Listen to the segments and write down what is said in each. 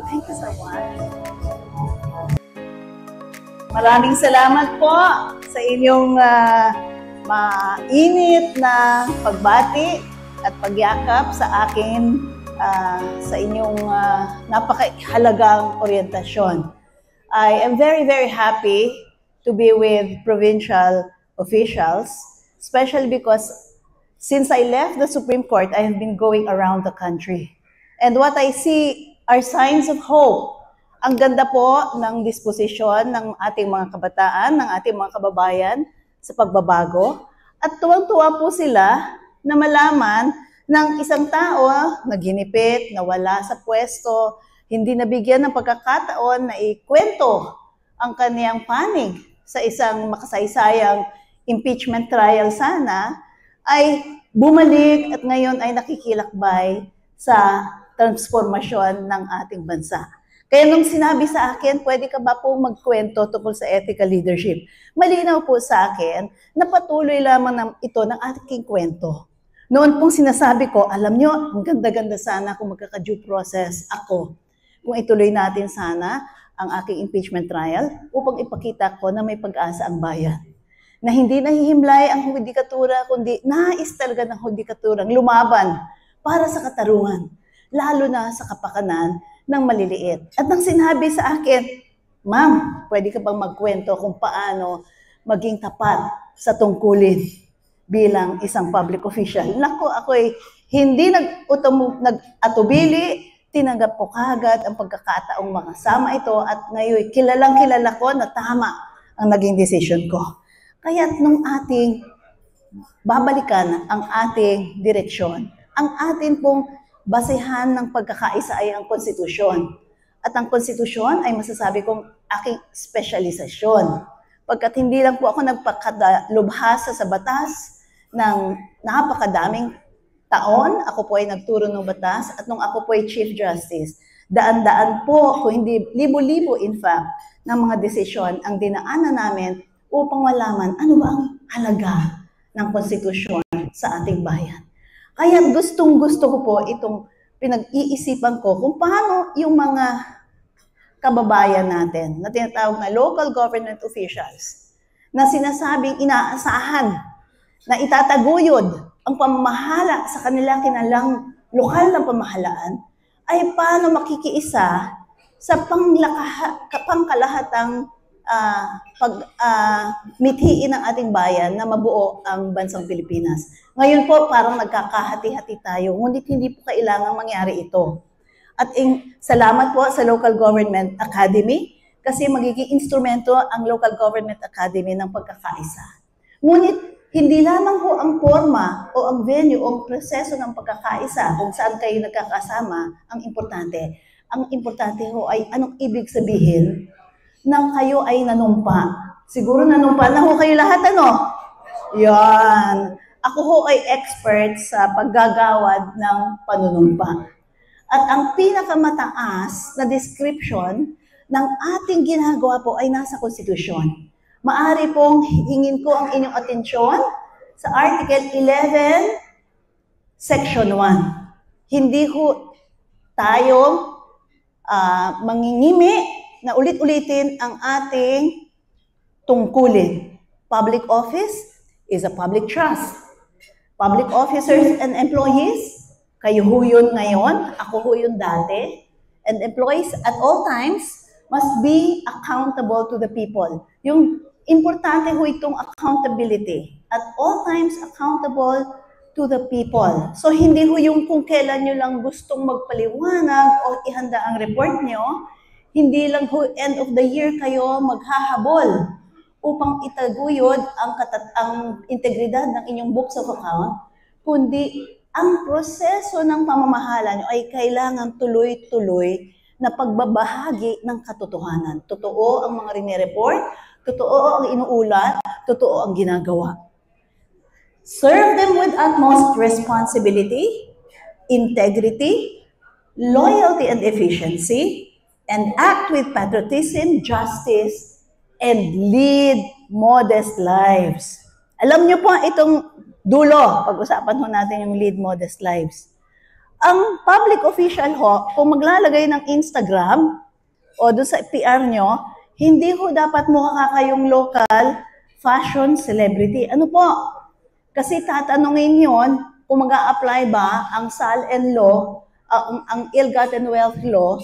Thank you so much. Maraming salamat po sa inyong mainit na pagbati at pagyakap sa akin sa inyong napakahalagang oryentasyon. I am very, very happy to be with provincial officials, especially because since I left the Supreme Court, I have been going around the country. And what I see are signs of hope. Ang ganda po ng disposisyon ng ating mga kabataan, ng ating mga kababayan sa pagbabago. At tuwang-tuwa po sila na malaman ng isang tao na ginipit, na wala sa pwesto, hindi nabigyan ng pagkakataon na ikwento ang kaniyang panig sa isang makasaysayang impeachment trial sana, ay bumalik at ngayon ay nakikilakbay sa transformasyon ng ating bansa. Kaya nung sinabi sa akin, pwede ka ba po magkwento tungkol sa ethical leadership? Malinaw po sa akin na patuloy lamang ito ng aking kwento. Noon pong sinasabi ko, alam nyo, ang ganda-ganda sana kung magkaka-due process ako. Kung ituloy natin sana ang aking impeachment trial upang ipakita ko na may pag-asa ang bayan. Na hindi nahihimlay ang hudikatura, kundi nais talaga ng hudikaturang lumaban para sa katarungan, lalo na sa kapakanan ng maliliit. At nang sinabi sa akin, Ma'am, pwede ka bang magkwento kung paano maging tapat sa tungkulin bilang isang public official? Naku, ako'y hindi nag-atubili, tinanggap ko kagad ang pagkakataong makasama ito at ngayon kilalang-kilala ko na tama ang naging decision ko. Kaya nung ating babalikan ang ating direksyon, ang atin pong basehan ng pagkakaisa ay ang konstitusyon. At ang konstitusyon ay masasabi kong aking espesyalisasyon. Pagkat hindi lang po ako nagpakadalubhasa sa batas ng napakadaming taon, ako po ay nagturo ng batas at nung ako po ay Chief Justice, daan-daan po, kung hindi libo-libo in fact, ng mga desisyon ang dinaanan namin upang malaman ano ba ang halaga ng konstitusyon sa ating bayan. Kaya gustong-gusto ko po itong pinag-iisipan ko kung paano yung mga kababayan natin na tinatawag na local government officials na sinasabing inaasahan na itataguyod ang pamamahala sa kanilang kinalang lokal na pamahalaan ay paano makikiisa sa pangkalahatang mithiin ng ating bayan na mabuo ang bansang Pilipinas. Ngayon po, parang nagkakahati-hati tayo, ngunit hindi po kailangang mangyari ito. At salamat po sa Local Government Academy kasi magiging instrumento ang Local Government Academy ng pagkakaisa. Ngunit, hindi lamang ho ang forma o ang venue o ang proseso ng pagkakaisa kung saan kayo nagkakasama ang importante. Ang importante ho ay anong ibig sabihin nang kayo ay nanumpa. Siguro nanumpa na ho kayo lahat, ano? Yan. Ako ho ay expert sa paggagawad ng panunumpa. At ang pinakamataas na description ng ating ginagawa po ay nasa konstitusyon. Maari pong hingin ko ang inyong atensyon sa Article 11, Section 1. Hindi ho tayo mangingimi na ulit-ulitin ang ating tungkulin. Public office is a public trust. Public officers and employees, kayo ho yun ngayon, ako ho yun dati, and employees at all times must be accountable to the people. Yung importante ho itong accountability. At all times accountable to the people. So hindi ho yung kung kailan nyo lang gustong magpaliwanag o ihanda ang report nyo, hindi lang ho end of the year kayo maghahabol upang itaguyod ang integridad ng inyong books of account, kundi ang proseso ng pamamahala nyo ay kailangan tuloy-tuloy na pagbabahagi ng katotohanan. Totoo ang mga rinireport, totoo ang inuulat, totoo ang ginagawa. Serve them with utmost responsibility, integrity, loyalty and efficiency, and act with patriotism, justice, and lead modest lives. Alam niyo po itong dulo, pag-usapan ho natin yung lead modest lives. Ang public official ho, kung maglalagay ng Instagram o doon sa PR nyo, hindi ho dapat mukha kayong local fashion celebrity. Ano po? Kasi tatanungin yon kung mag-a-apply ba ang SALN law, ang Ill-Gotten Wealth Law,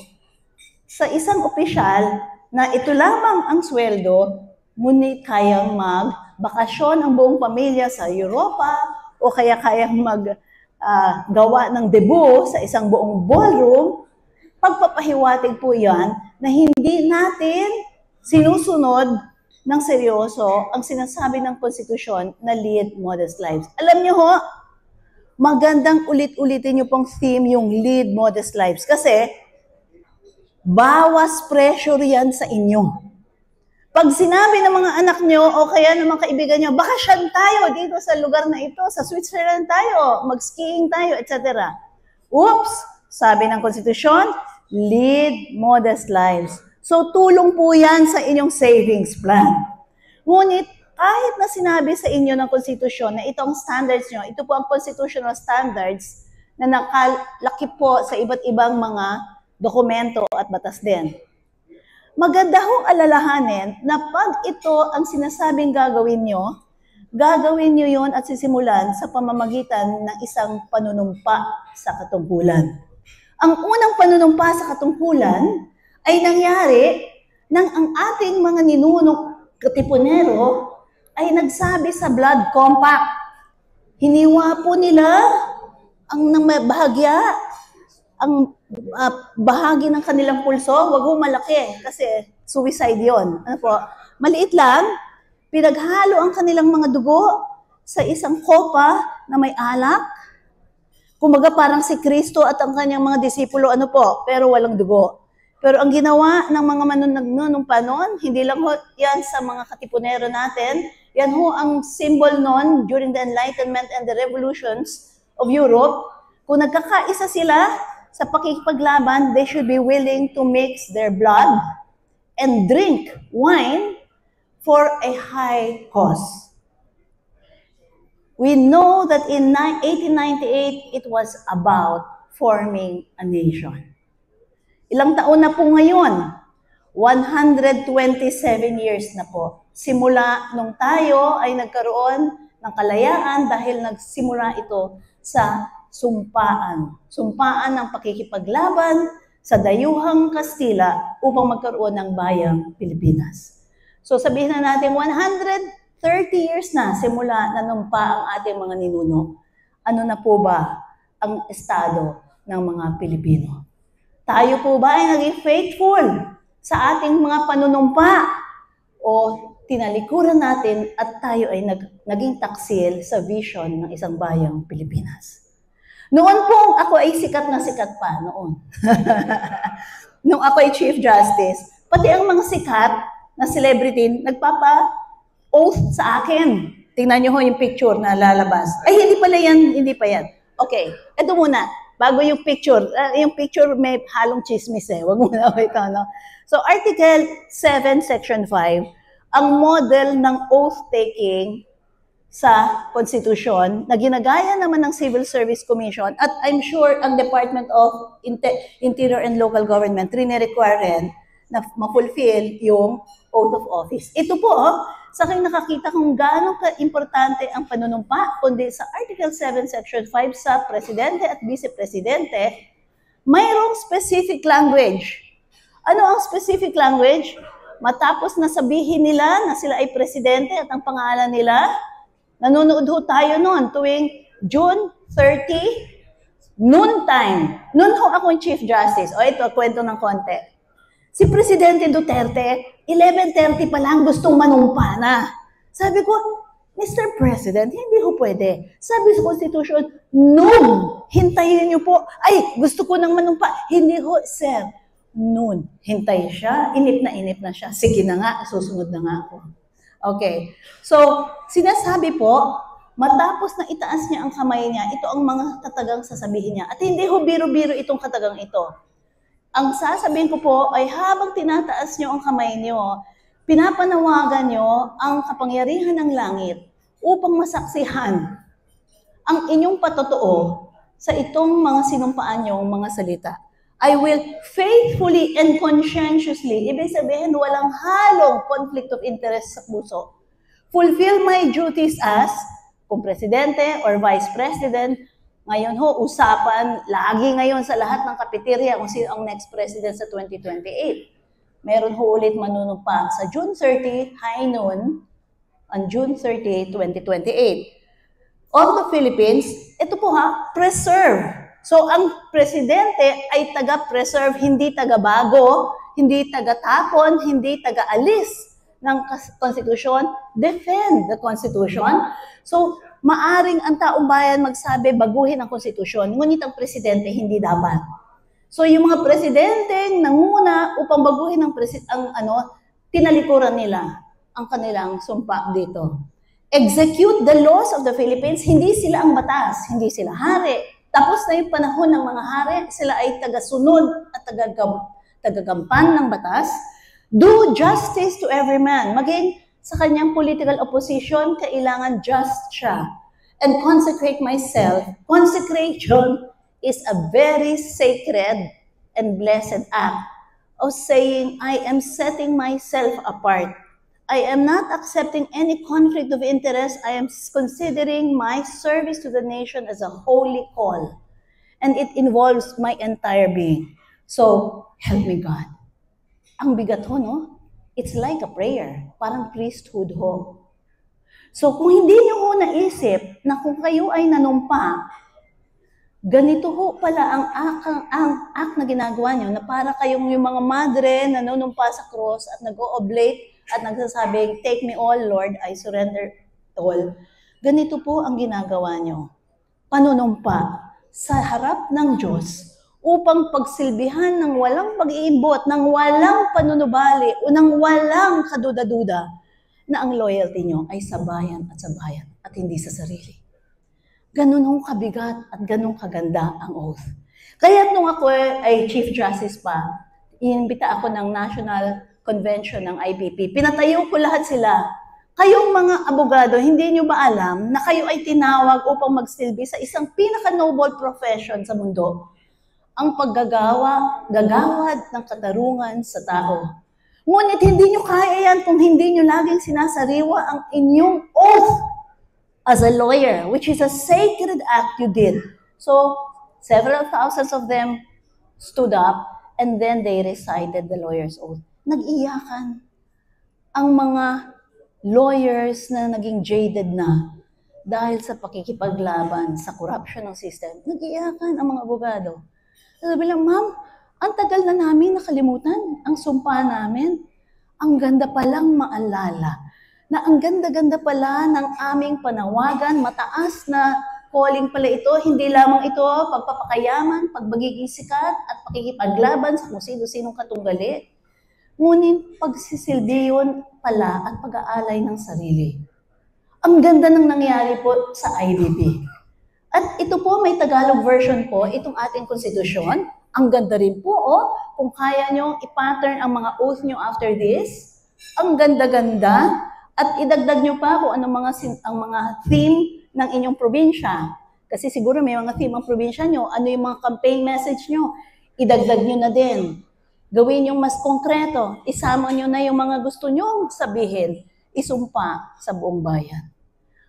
sa isang opisyal na ito lamang ang sweldo, ngunit kayang magbakasyon ang buong pamilya sa Europa o kaya kayang gawa ng debut sa isang buong ballroom. Pagpapahiwatig po yan na hindi natin sinusunod ng seryoso ang sinasabi ng konstitusyon na lead modest lives. Alam niyo ho, magandang ulit-ulitin niyo pong theme yung lead modest lives kasi bawas pressure yan sa inyo. Pag sinabi ng mga anak niyo o kaya ng mga kaibigan niyo, bakasyon tayo dito sa lugar na ito, sa Switzerland tayo, mag-skiing tayo, etc. Oops! Sabi ng konstitusyon, lead modest lives. So, tulong po yan sa inyong savings plan. Ngunit, kahit na sinabi sa inyo ng konstitusyon na itong standards nyo, ito po ang constitutional standards na nakalaki po sa iba't ibang mga dokumento at batas din. Maganda hong alalahanin na pag ito ang sinasabing gagawin nyo yon at sisimulan sa pamamagitan ng isang panunumpa sa katungkulan. Ang unang panunumpa sa katungkulan ay nangyari nang ang ating mga ninunong katipunero ay nagsabi sa Blood Compact. Hiniwa po nila ang bahagya, ang bahagi ng kanilang pulso, wag ho malaki kasi suicide yon. Ano po? Maliit lang, pinaghalo ang kanilang mga dugo sa isang kopa na may alak. Kumaga parang si Kristo at ang kanyang mga disipulo, ano po, pero walang dugo. Pero ang ginawa ng mga manunumpa noon, hindi lang ho yan sa mga katipunero natin, yan ho ang symbol noon during the Enlightenment and the revolutions of Europe. Kung nagkakaisa sila sa pakikipaglaban, they should be willing to mix their blood and drink wine for a high cause. We know that in 1898, it was about forming a nation. Ilang taon na po ngayon? 127 years na po. Simula nung tayo ay nagkaroon ng kalayaan dahil nagsimula ito sa sumpaan. Sumpaan ng pakikipaglaban sa dayuhang Kastila upang magkaroon ng bayang Pilipinas. So sabihin na natin 130 years na simula na numpa ang ating mga ninuno. Ano na po ba ang estado ng mga Pilipino? Tayo po ba ay naging faithful sa ating mga panunumpa o tinalikuran natin at tayo ay naging taksil sa vision ng isang bayang Pilipinas? Noon po ako ay sikat na sikat pa noon. Nung ako ay Chief Justice, pati ang mga sikat na celebrity nagpapa-oath sa akin. Tingnan niyo ho yung picture na lalabas. Ay, hindi pala yan, hindi pa yan. Okay, ito muna. Bago yung picture may halong chismis eh. Huwag muna ito, no? So, Article 7, Section 5, ang model ng oath-taking sa Constitution na ginagaya naman ng Civil Service Commission at I'm sure ang Department of Interior and Local Government rini-require rin na ma-fulfill yung oath of office. Ito po, sa akin nakakita kung gaano ka-importante ang panunumpa, kundi sa Article 7, Section 5 sa Presidente at Vice-Presidente, mayroong specific language. Ano ang specific language? Matapos na sabihin nila na sila ay Presidente at ang pangalan nila, nanonood ho tayo noon tuwing June 30, noon time. Noon ho ako yung Chief Justice. O ito, kwento ng konti. Si Presidente Duterte, 11:30 pa lang gustong manumpa na. Sabi ko, Mr. President, hindi ho pwede. Sabi sa Constitution, noon, hintayin niyo po. Ay, gusto ko nang manumpa. Hindi ho, sir. Noon, hintay siya. Inip na siya. Sige na nga, susunod na nga ako. Okay. So, sinasabi po, matapos na itaas niya ang kamay niya, ito ang mga katagang sasabihin niya. At hindi ho biro-biro itong katagang ito. Ang sasabihin ko po ay habang tinataas niyo ang kamay niyo, pinapanawagan niyo ang kapangyarihan ng langit upang masaksihan ang inyong patotoo sa itong mga sinumpaan niyong mga salita. I will faithfully and conscientiously, ibig sabihin walang halong conflict of interest sa puso, fulfill my duties as, kung presidente or vice president, ngayon ho, usapan, lagi ngayon sa lahat ng kapiterya kung sino ang next president sa 2028. Meron ho ulit manunumpa sa June 30, high noon, on June 30, 2028. Of the Philippines, ito po ha, preserve. So, ang presidente ay taga-preserve, hindi taga-bago, hindi taga-tapon, hindi taga-alis ng konstitusyon, defend the Constitution. So, maaring ang taong bayan magsabi, baguhin ang konstitusyon, ngunit ang presidente hindi dapat. So, yung mga presidenteng nanguna upang baguhin ang tinalikuran nila ang kanilang sumpa dito. Execute the laws of the Philippines, hindi sila ang batas, hindi sila hari. Tapos na yung panahon ng mga hari, sila ay tagasunod at tagagampan ng batas. Do justice to every man. Maging sa kanyang political opposition, kailangan just siya. And consecrate myself. Consecration is a very sacred and blessed act of saying, I am setting myself apart. I am not accepting any conflict of interest. I am considering my service to the nation as a holy call. And it involves my entire being. So, help me God. Ang bigat ho, no? It's like a prayer. Parang priesthood ho. So, kung hindi nyo ho naisip na kung kayo ay nanumpa, ganito ho pala ang act na ginagawa nyo, na para kayong yung mga madre na nanumpa sa cross at nag-o-oblate at nagsasabing, take me all, Lord, I surrender all. Ganito po ang ginagawa nyo. Panunumpa sa harap ng Diyos upang pagsilbihan ng walang pag-iimbot, ng walang panunubali, o ng walang kaduda-duda na ang loyalty nyo ay sa bayan at hindi sa sarili. Ganun hong kabigat at ganun kaganda ang oath. Kaya nung ako ay Chief Justice pa, inimbita ako ng National Convention ng IBP. Pinatayo ko lahat sila. Kayong mga abogado, hindi nyo ba alam na kayo ay tinawag upang magsilbi sa isang pinaka-noble profession sa mundo? Ang gagawad ng katarungan sa tao. Ngunit hindi nyo kaya yan kung hindi nyo laging sinasariwa ang inyong oath as a lawyer, which is a sacred act you did. So, several thousands of them stood up and then they recited the lawyer's oath. Nag-iyakan ang mga lawyers na naging jaded na dahil sa pakikipaglaban sa corruption ng system. Nag-iyakan ang mga abogado. Sabi lang, ma'am, ang tagal na namin nakalimutan ang sumpa namin. Ang ganda palang maalala na ang ganda-ganda pala ng aming panawagan, mataas na calling pala ito, hindi lamang ito pagpapakayaman, pagbagiging sikat at pakikipaglaban sa kung sino-sinong katunggali. Ngunit pagsisilbi yun pala at pag-aalay ng sarili. Ang ganda ng nangyari po sa IBP. At ito po, may Tagalog version po, itong ating konstitusyon. Ang ganda rin po, kung kaya nyo i-pattern ang mga oath nyo after this. Ang ganda-ganda. At idagdag nyo pa kung ang mga theme ng inyong probinsya. Kasi siguro may mga theme ang probinsya nyo. Ano yung mga campaign message nyo? Idagdag nyo na din. Gawin yung mas konkreto. Isama nyo na yung mga gusto nyo sabihin. Isumpa sa buong bayan.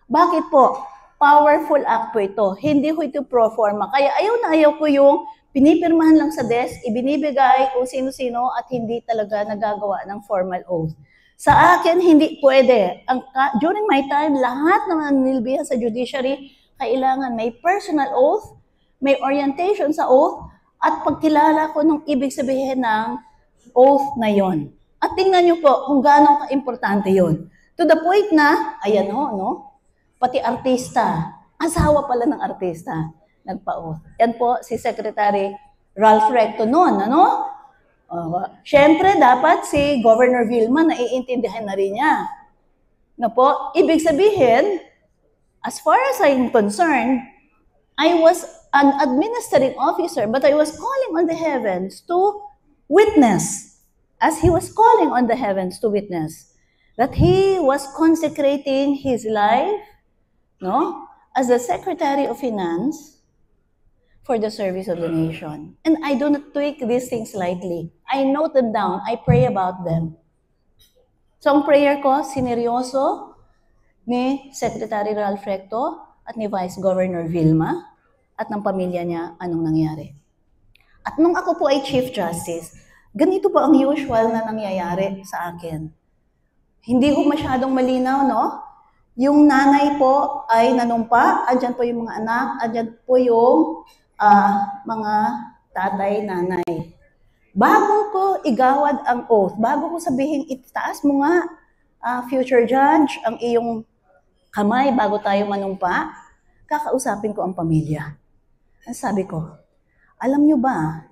Bakit po? Powerful act po ito. Hindi ko ito pro forma. Kaya ayaw ko yung pinipirmahan lang sa desk, ibinibigay kung sino-sino at hindi talaga nagagawa ng formal oath. Sa akin, hindi pwede. During my time, lahat ng nanilbihan sa judiciary, kailangan may personal oath, may orientation sa oath, at pagkilala ko nung ibig sabihin ng oath na yon. At tingnan nyo po kung gaano ka-importante yon. To the point na, ayan no? Pati artista, asawa pala ng artista, nagpa-oath. Yan po si Secretary Ralph Recto noon, ano? Siyempre, dapat si Governor Vilma naiintindihan na rin niya. Na po, ibig sabihin, as far as I'm concerned, I was an administrative officer, but I was calling on the heavens to witness, as he was calling on the heavens to witness, that he was consecrating his life, no, as the Secretary of Finance, for the service of the nation. And I do not take these things lightly. I note them down. I pray about them. So ang prayer ko, sineryoso ni Secretary Ralph Recto at ni Vice Governor Vilma at ng pamilya niya anong nangyari. At nung ako po ay Chief Justice, ganito po ang usual na nangyayari sa akin. Hindi ko masyadong malinaw, no? Yung nanay po ay nanumpa, andyan po yung mga anak, andyan po yung mga tatay, nanay. Bago ko igawad ang oath, bago ko sabihin, itaas mo nga, future judge, ang iyong kamay bago tayo manumpa, kakausapin ko ang pamilya. Ang sabi ko, alam nyo ba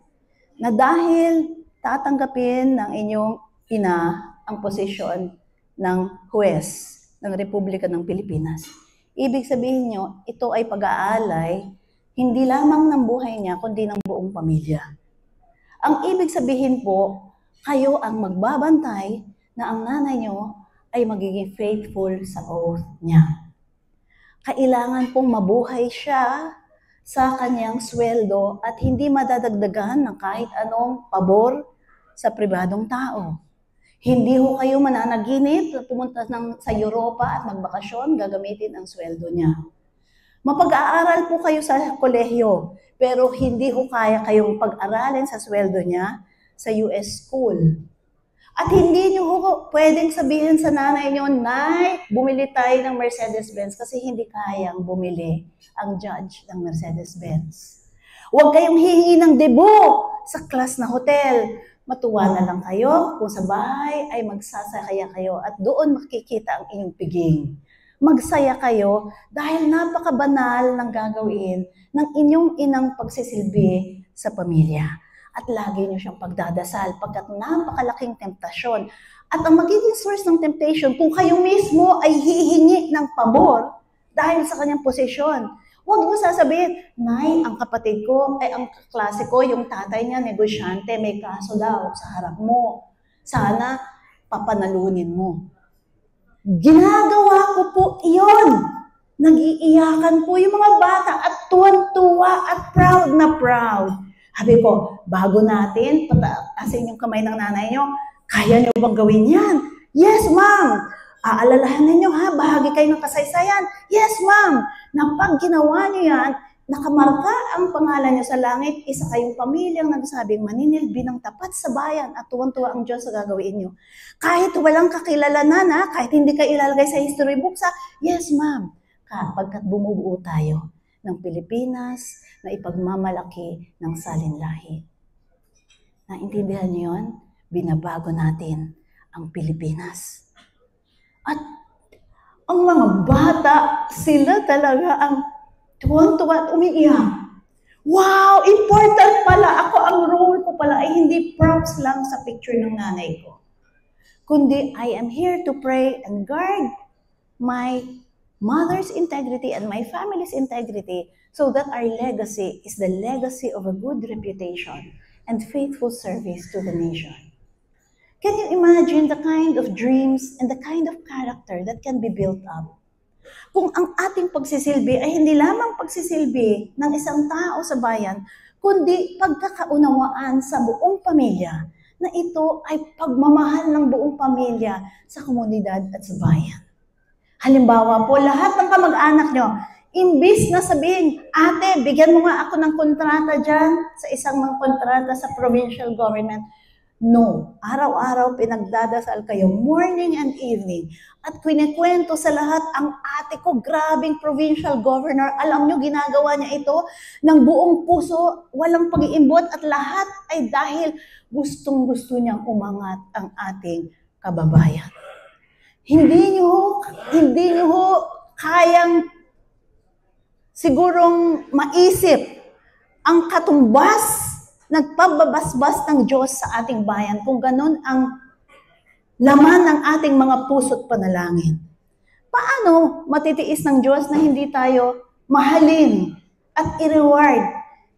na dahil tatanggapin ng inyong ina ang posisyon ng huwes ng Republika ng Pilipinas, ibig sabihin nyo, ito ay pag-aalay hindi lamang ng buhay niya, kundi ng buong pamilya. Ang ibig sabihin po, kayo ang magbabantay na ang nanay nyo ay magiging faithful sa oath niya. Kailangan pong mabuhay siya sa kanyang sweldo at hindi madadagdagan ng kahit anong pabor sa pribadong tao. Hindi ho kayo mananaginip na pumunta sa Europa at magbakasyon, gagamitin ang sweldo niya. Mapag-aaral po kayo sa kolehiyo, pero hindi ho kaya kayong pag-aralin sa sweldo niya sa US school. At hindi niyo ho pwedeng sabihin sa nanay niyo, Nay, bumili tayo ng Mercedes-Benz kasi hindi kayang bumili ang judge ng Mercedes-Benz. Huwag kayong hihingi ng debo sa class na hotel. Matuwa na lang kayo kung sa bahay ay magsasakaya kayo at doon makikita ang inyong piging. Magsaya kayo dahil napakabanal ng gagawin ng inyong inang pagsisilbi sa pamilya. At lagi niyo siyang pagdadasal pagkat napakalaking temptasyon. At ang magiging source ng temptation, kung kayo mismo ay hihingi ng pabor dahil sa kanyang posisyon, huwag mo sasabihin, Nay, ang kapatid ko, ay ang klase ko, yung tatay niya, negosyante, may kaso daw sa harap mo. Sana papanalunin mo. Ginagawa ko po iyon. Nag-iiyakan po yung mga bata at tuwan-tuwa at proud na proud. Sabi ko, bago natin pataasin yung kamay ng nanay nyo, kaya nyo bang gawin yan? Yes, ma'am. Aalalahan ninyo ha, bahagi kayo ng kasaysayan. Yes, ma'am. Na pag ginawa nyo yan, nakamarka ang pangalan nyo sa langit, isa kayong pamilyang nagsabing maninilbi ng tapat sa bayan at tuwang-tuwa ang Diyos sa gagawin nyo. Kahit walang kakilalanan ha, kahit hindi kayo ilalagay sa history books ha, yes, ma'am. Pagkat bumubuo tayo ng Pilipinas na ipagmamalaki ng salinlahi. Naintindihan niyo yun? Binabago natin ang Pilipinas. At ang mga bata, sila talaga ang tuwang-tuwa at umiiyak. Wow, important pala. Ako, ang role ko pala ay hindi props lang sa picture ng nanay ko. Kundi, I am here to pray and guard my mother's integrity and my family's integrity so that our legacy is the legacy of a good reputation and faithful service to the nation. Can you imagine the kind of dreams and the kind of character that can be built up? Kung ang ating pagsisilbi ay hindi lamang pagsisilbi ng isang tao sa bayan, kundi pagkakaunawaan sa buong pamilya na ito ay pagmamahal ng buong pamilya sa komunidad at sa bayan. Halimbawa po, lahat ng kamag-anak nyo, imbis na sabihin, ate, bigyan mo nga ako ng kontrata dyan sa isang mga kontrata sa provincial government. No, araw-araw pinagdadasal kayo, morning and evening. At kwento sa lahat, ang ate ko, grabing provincial governor. Alam nyo, ginagawa niya ito ng buong puso, walang pag-iimbot at lahat ay dahil gustong-gusto niyang umangat ang ating kababayan. Hindi nyo kayang sigurong maisip ang katumbas nagpababasbas ng Diyos sa ating bayan kung ganun ang laman ng ating mga puso't panalangin. Paano matitiis ng Diyos na hindi tayo mahalin at i-reward?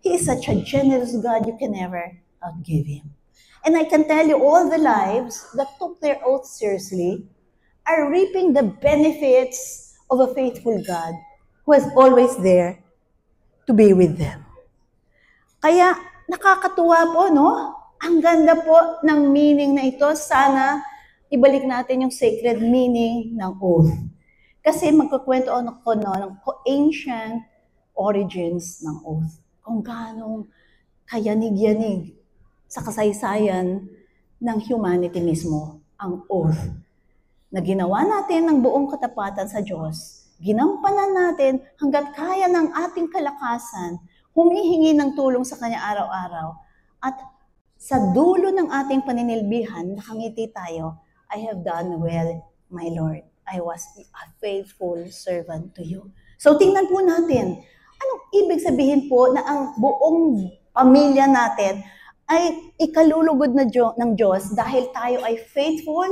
He is such a generous God, you can never outgive Him. And I can tell you, all the lives that took their oath seriously are reaping the benefits of a faithful God who is always there to be with them. Kaya nakakatuwa po, no? Ang ganda po ng meaning na ito. Sana ibalik natin yung sacred meaning ng oath. Kasi magkukwento ako ng ancient origins ng oath. Kung gaano kayanig-yanig sa kasaysayan ng humanity mismo ang oath na ginawa natin ng buong katapatan sa Diyos. Ginampanan natin hanggat kaya ng ating kalakasan, humihingi ng tulong sa Kanya araw-araw. At sa dulo ng ating paninilbihan, nakangiti tayo, I have done well, my Lord. I was a faithful servant to you. So tingnan po natin, anong ibig sabihin po na ang buong pamilya natin ay ikalulugod ng Diyos dahil tayo ay faithful,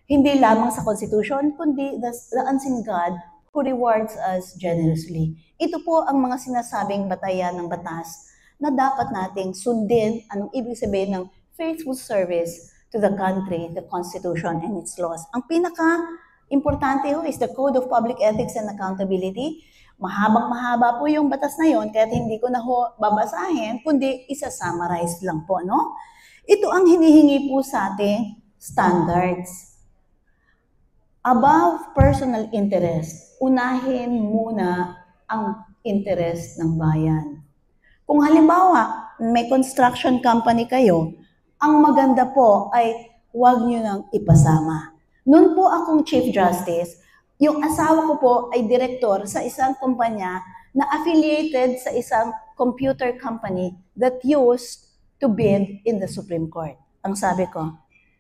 hindi lamang sa Constitution, kundi the unseen God who rewards us generously. Ito po ang mga sinasabing batayan ng batas na dapat nating sundin. Anong ibig sabihin ng faithful service to the country, the Constitution, and its laws. Ang pinaka-importante ho is the Code of Public Ethics and Accountability. Mahabang-mahaba po yung batas na yon, kaya hindi ko na ho babasahin, kundi isa-summarize lang po, no? Ito ang hinihingi po sa ating standards. Above personal interest, unahin muna ang interest ng bayan. Kung halimbawa, may construction company kayo, ang maganda po ay huwag nyo nang ipasama. Noon po akong Chief Justice, yung asawa ko po ay direktor sa isang kumpanya na affiliated sa isang computer company that used to bid in the Supreme Court. Ang sabi ko,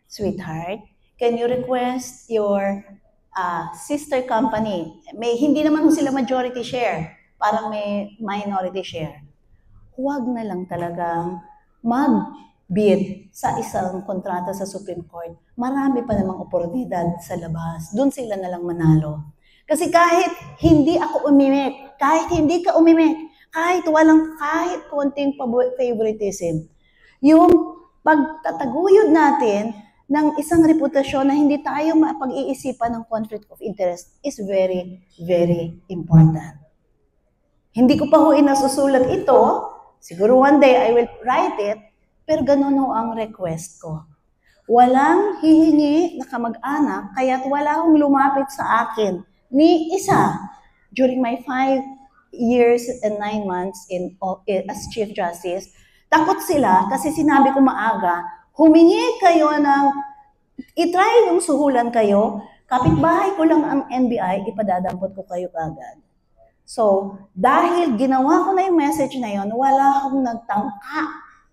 sweetheart, can you request your sister company? Hindi naman sila majority share, parang may minority share. Huwag na lang talagang mag-bid sa isang kontrata sa Supreme Court. Marami pa namang oportunidad sa labas. Doon sila na lang manalo. Kasi kahit hindi ako umimik, kahit hindi ka umimik, kahit konting favoritism, yung pagtataguyod natin ng isang reputasyon na hindi tayo mapag-iisipan ng conflict of interest is very, very important. Hindi ko pa ho inasusulat ito. Siguro one day I will write it, pero ganun ho ang request ko. Walang hihingi na kamag-anak, kaya't wala akong lumapit sa akin ni isa during my 5 years and 9 months as Chief Justice. Takot sila kasi sinabi ko maaga, humingi kayo ng, itry yung suhulan kayo, kapitbahay ko lang ang NBI, ipadadampot ko kayo agad. So, dahil ginawa ko na yung message na yon, wala akong nagtangka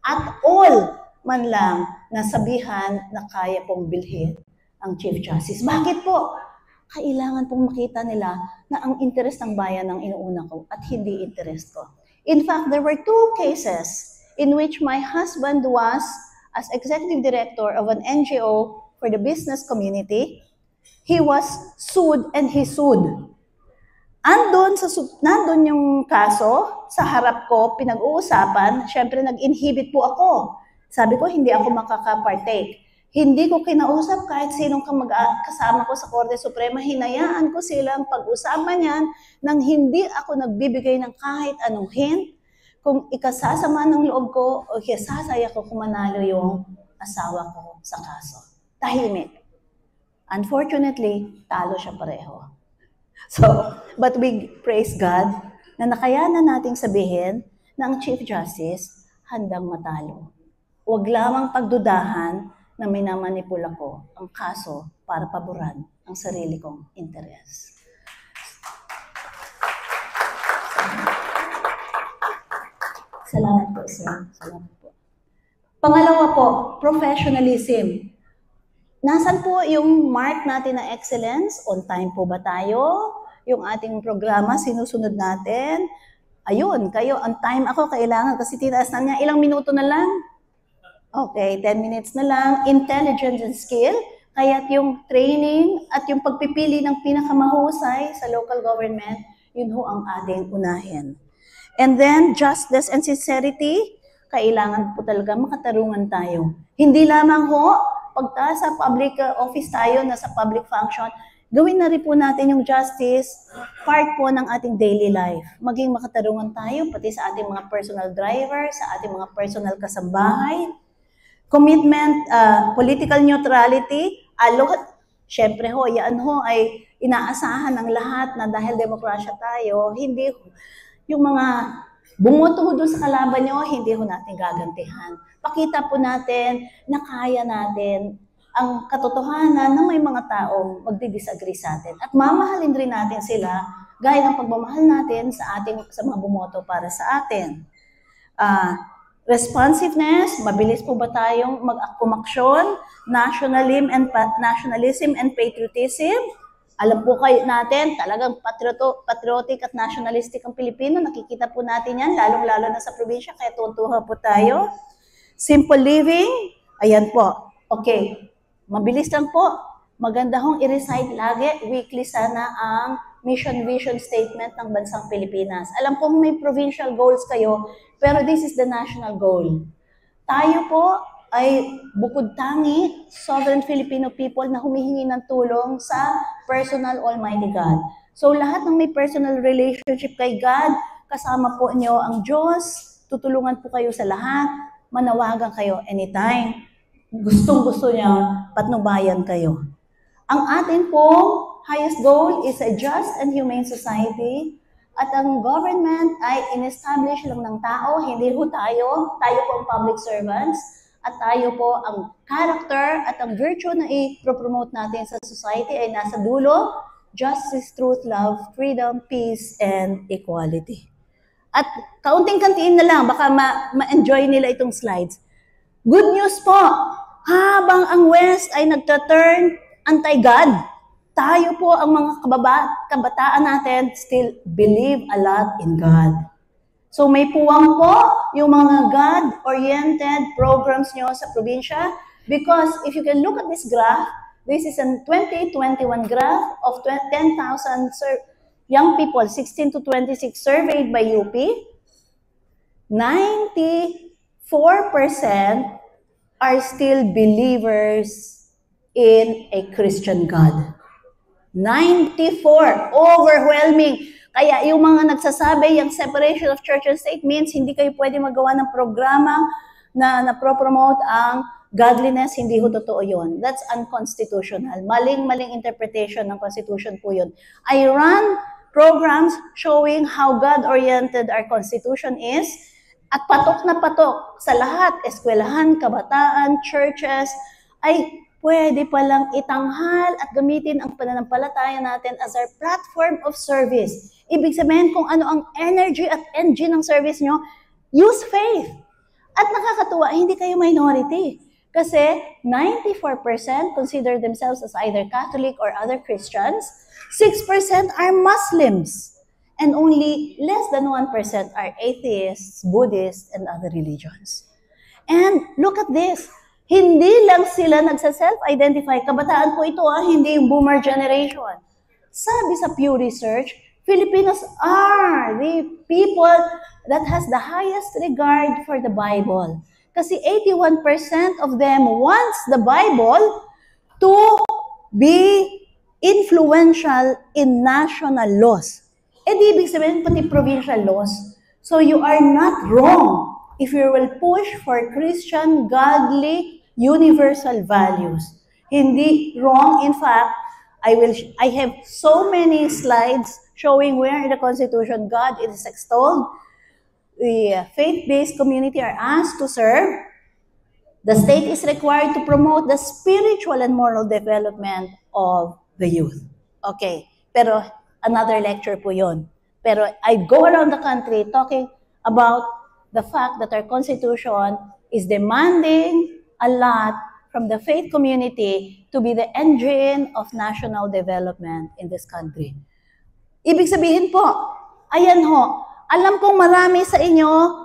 at all man lang nasabihan na kaya pong bilhin ang Chief Justice. Bakit po? Kailangan pong makita nila na ang interest ng bayan ang inuuna ko at hindi interest ko. In fact, there were 2 cases in which my husband was as executive director of an NGO for the business community. He was sued and he sued. Nandun yung kaso, sa harap ko, pinag-uusapan, syempre nag-inhibit po ako. Sabi ko, hindi ako makaka-partake. Hindi ko kinausap kahit sinong kasama ko sa Korte Suprema, hinayaan ko silang pag-usapan yan nang hindi ako nagbibigay ng kahit anong hint kung ikasasama ng loob ko o ikasasaya ko kung manalo yung asawa ko sa kaso. Tahimik. Unfortunately, talo siya pareho. So, but we praise God na nakayanan nating sabihin na ang Chief Justice handang matalo. Huwag lamang pagdudahan na minamanipula ko ang kaso para paboran ang sarili kong interes. Salamat po, sir. Salamat po. Pangalawa po, professionalism. Nasaan po yung mark natin na excellence? On time po ba tayo? Yung ating programa, sinusunod natin? Ayun, kayo, on time ako, kailangan kasi tinaas na niya. Ilang minuto na lang? Okay, 10 minutes na lang. Intelligence and skill. Kaya't yung training at yung pagpipili ng pinakamahusay sa local government, yun ho ang ating unahin. And then, justice and sincerity. Kailangan po talaga makatarungan tayo. Hindi lamang ho, pagka sa public office tayo, nasa public function, gawin na rin po natin yung justice, part po ng ating daily life. Maging makatarungan tayo, pati sa ating mga personal driver, sa ating mga personal kasambahay. Commitment, political neutrality, syempre ho, yan ho ay inaasahan ng lahat na dahil demokrasya tayo, hindi yung mga bumoto ho doon sa kalaban nyo, hindi ho natin gagantihan. Pakita po natin na kaya natin ang katotohanan na may mga taong magdi-disagree sa atin. At mamahalin rin natin sila gaya ng pagmamahal natin sa mga bumoto para sa atin. Responsiveness, mabilis po ba tayong kumaksyon? Nationalism and patriotism. Alam po kayo natin, talagang patriotic at nationalistic ang Pilipino. Nakikita po natin yan, lalong-lalo na sa probinsya, kaya tuntuha po tayo. Simple living, ayan po. Okay, mabilis lang po. Maganda hong i-recite lagi, weekly sana ang mission vision statement ng bansang Pilipinas. Alam ko may provincial goals kayo, pero this is the national goal. Tayo po ay bukod tangi, sovereign Filipino people na humihingi ng tulong sa personal Almighty God. So lahat ng may personal relationship kay God, kasama po niyo ang Diyos, tutulungan po kayo sa lahat, manawagan kayo anytime. Gustong-gusto niya, patnubayan kayo. Ang atin pong highest goal is a just and humane society. At ang government ay in-establish lang ng tao, hindi ho tayo. Tayo po ang public servants. At tayo po ang character at ang virtue na i-promote natin sa society ay nasa dulo. Justice, truth, love, freedom, peace, and equality. At kaunting kantiin na lang, baka ma-enjoy nila itong slides. Good news po, habang ang West ay nagta-turn anti-God, tayo po ang mga kabataan natin still believe a lot in God. So may puwang po yung mga God-oriented programs nyo sa probinsya because if you can look at this graph, this is a 2021 graph of 10,000 young people, 16 to 26, surveyed by UP. 94% are still believers in a Christian God. 94, overwhelming. Kaya yung mga nagsasabi, yung separation of church and state means hindi kayo pwede magawa ng programa na pro-promote ang godliness, hindi ho totoo yun. That's unconstitutional. Maling-maling interpretation ng Constitution po yun. I run programs showing how God-oriented our Constitution is at patok na patok sa lahat, eskwelahan, kabataan, churches, ay pwede palang itanghal at gamitin ang pananampalataya natin as our platform of service. Ibig sabihin kung ano ang energy at engine ng service nyo, use faith. At nakakatuwa, hindi kayo minority. Kasi 94% consider themselves as either Catholic or other Christians, 6% are Muslims, and only less than 1% are atheists, Buddhists, and other religions. And look at this. Hindi lang sila nagsa-self-identify. Kabataan po ito, hindi yung boomer generation. Sabi sa Pew Research, Filipinos are the people that has the highest regard for the Bible. Kasi 81% of them wants the Bible to be influential in national laws. Di ibig sabihin pati provincial laws. So you are not wrong if you will push for Christian, godly, universal values. Hindi wrong. In fact, I have so many slides showing where in the Constitution God is extolled. The faith-based community are asked to serve. The state is required to promote the spiritual and moral development of the youth. Okay, pero another lecture po yun. Pero I go around the country talking about the fact that our Constitution is demanding a lot from the faith community to be the engine of national development in this country. Ibig sabihin po, ayan ho, alam kong marami sa inyo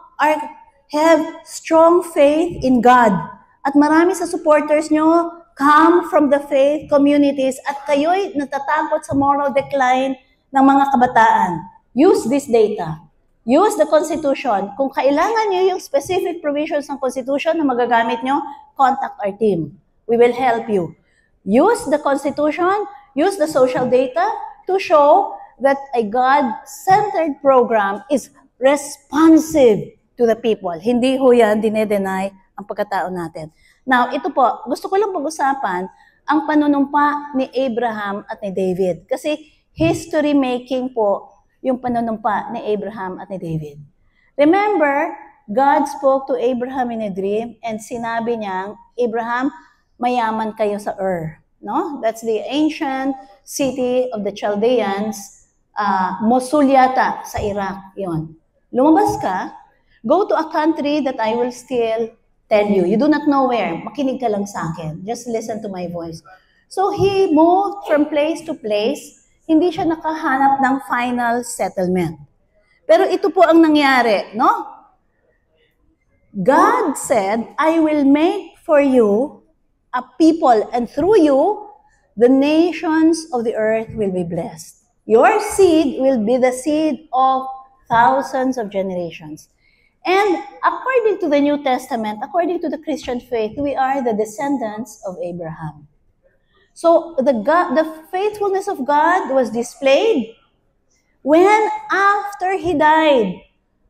have strong faith in God. At marami sa supporters nyo come from the faith communities at kayo'y natatakot sa moral decline ng mga kabataan. Use this data. Use the Constitution. Kung kailangan nyo yung specific provisions ng Constitution na magagamit nyo, contact our team. We will help you. Use the Constitution, use the social data to show that a God-centered program is responsive to the people. Hindi ho yan dinedenay ang pagkatao natin. Now, ito po, gusto ko lang pag-usapan ang panunumpa ni Abraham at ni David. Kasi history making po yung panunumpa ni Abraham at ni David. Remember, God spoke to Abraham in a dream and sinabi niyang, Abraham, mayaman kayo sa Ur. No? That's the ancient city of the Chaldeans, Mosul yata sa Iraq. Yon. Lumabas ka, go to a country that I will still tell you. You do not know where. Makinig ka lang sa akin. Just listen to my voice. So he moved from place to place. Hindi siya nakahanap ng final settlement. Pero ito po ang nangyari, no? God said, I will make for you a people, and through you, the nations of the earth will be blessed. Your seed will be the seed of thousands of generations. And according to the New Testament, according to the Christian faith, we are the descendants of Abraham. So the faithfulness of God was displayed when after He died,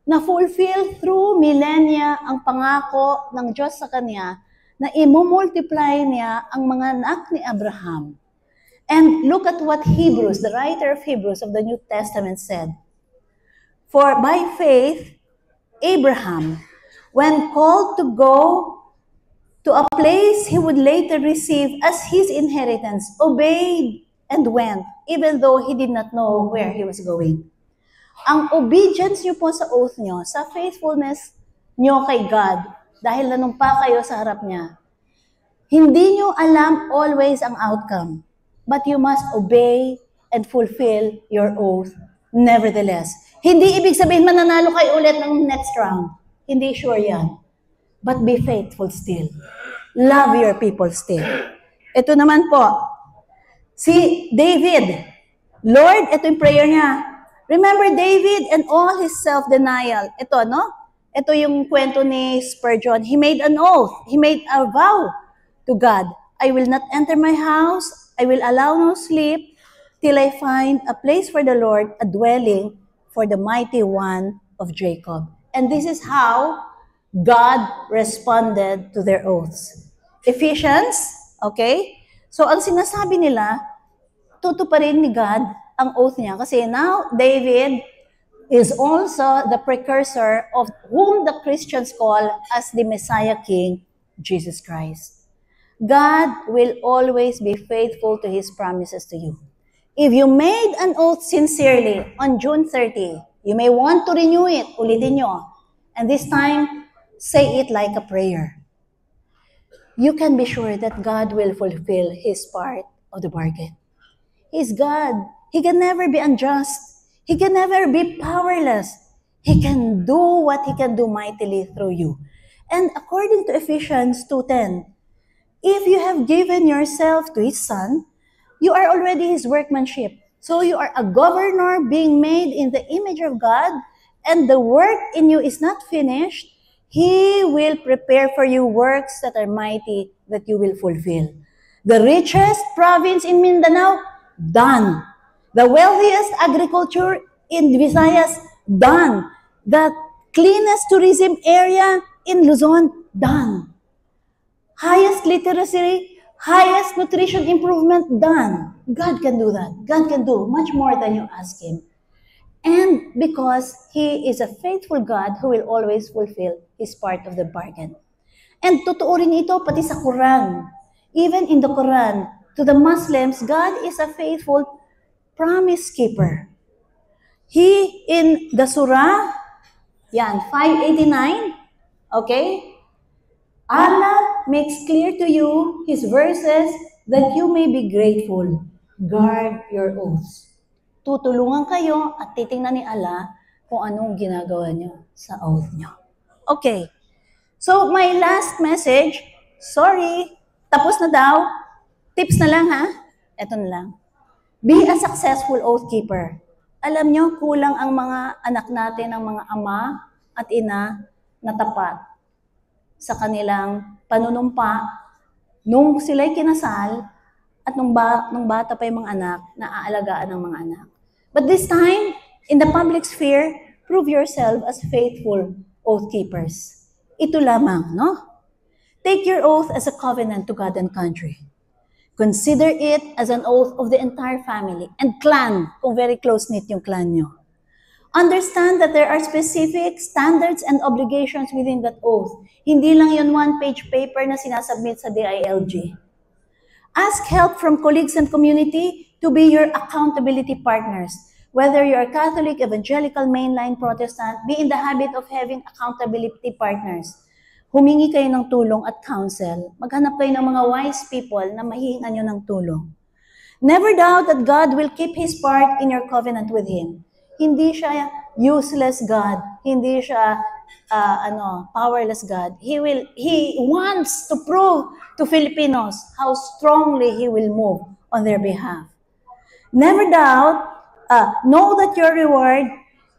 na-fulfill through millennia ang pangako ng Diyos sa Kanya na i-multiply niya ang mga anak ni Abraham. And look at what Hebrews, the writer of Hebrews of the New Testament said. For by faith, Abraham, when called to go to a place he would later receive as his inheritance, obeyed and went, even though he did not know where he was going. Ang obedience niyo po sa oath niyo, sa faithfulness niyo kay God, dahil nanumpa kayo sa harap niya, hindi niyo alam always ang outcome, but you must obey and fulfill your oath nevertheless. Hindi ibig sabihin mananalo kayo ulit ng next round. Hindi sure yan. But be faithful still. Love your people still. Ito naman po, si David. Lord, ito yung prayer niya. Remember David and all his self-denial. Ito, no? Ito yung kwento ni Spurgeon. He made an oath. He made a vow to God. I will not enter my house. I will allow no sleep till I find a place for the Lord, a dwelling for the mighty one of Jacob. And this is how God responded to their oaths. Ephesians, okay? So ang sinasabi nila, tutuparin ni God ang oath niya. Kasi now, David is also the precursor of whom the Christians call as the Messiah King, Jesus Christ. God will always be faithful to His promises to you. If you made an oath sincerely on June 30, you may want to renew it, ulitin nyo. And this time, say it like a prayer. You can be sure that God will fulfill His part of the bargain. He's God. He can never be unjust. He can never be powerless. He can do what He can do mightily through you. And according to Ephesians 2:10, if you have given yourself to His Son, you are already His workmanship. So you are a governor being made in the image of God, and the work in you is not finished. He will prepare for you works that are mighty that you will fulfill. The richest province in Mindanao, done. The wealthiest agriculture in Visayas, done. The cleanest tourism area in Luzon, done. Highest literacy, highest nutrition improvement, done. God can do that. God can do much more than you ask Him. And because He is a faithful God who will always fulfill His part of the bargain. And totoo rin ito pati sa Quran. Even in the Quran, to the Muslims, God is a faithful promise keeper. He in the Surah, yan, 589, okay? Allah makes clear to you His verses that you may be grateful. Guard your oaths. Tutulungan kayo at titingnan ni Allah kung anong ginagawa nyo sa oath nyo. Okay. So, my last message, sorry, tapos na daw. Tips na lang ha. Ito na lang. Be a successful oath keeper. Alam nyo, kulang ang mga anak natin, ang mga ama at ina na tapat sa kanilang panunumpa nung sila'y kinasal at nung bata pa yung mga anak, naaalagaan ng mga anak. But this time, in the public sphere, prove yourself as faithful oath keepers. Ito lamang, no? Take your oath as a covenant to God and country. Consider it as an oath of the entire family and clan, kung very close-knit yung clan nyo. Understand that there are specific standards and obligations within that oath. Hindi lang yun one-page paper na sinasubmit sa DILG. Ask help from colleagues and community to be your accountability partners. Whether you're Catholic, Evangelical, Mainline, Protestant, be in the habit of having accountability partners. Humingi kayo ng tulong at counsel. Maghanap kayo ng mga wise people na mahihingan nyo ng tulong. Never doubt that God will keep His part in your covenant with Him. Hindi siya useless God. Hindi siya powerless God. He wants to prove to Filipinos how strongly He will move on their behalf. Never doubt, know that your reward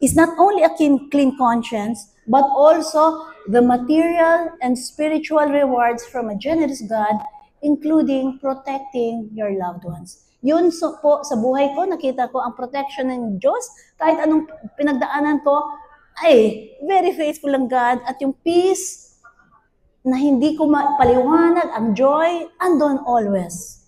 is not only a clean conscience, but also the material and spiritual rewards from a generous God, including protecting your loved ones. Yun po sa buhay ko, nakita ko ang protection ng Diyos. Kahit anong pinagdaanan ko, ay very faithful ang God. At yung peace na hindi ko mapaliwanag, ang joy, andon always.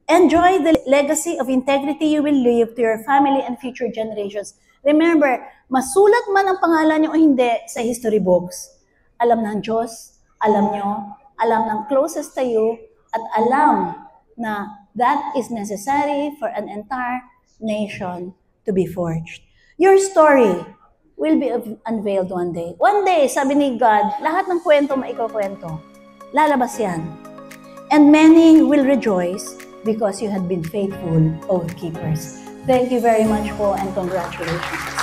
Enjoy the legacy of integrity you will leave to your family and future generations. Remember, masulat man ang pangalan niyo o hindi sa history books, alam ng Diyos, alam nyo, alam ng closest to you, at alam na that is necessary for an entire nation to be forged. Your story will be unveiled one day. One day, sabi ni God, lahat ng kwento maikukwento. Lalabas yan. And many will rejoice because you had been faithful oath keepers. Thank you very much po and congratulations.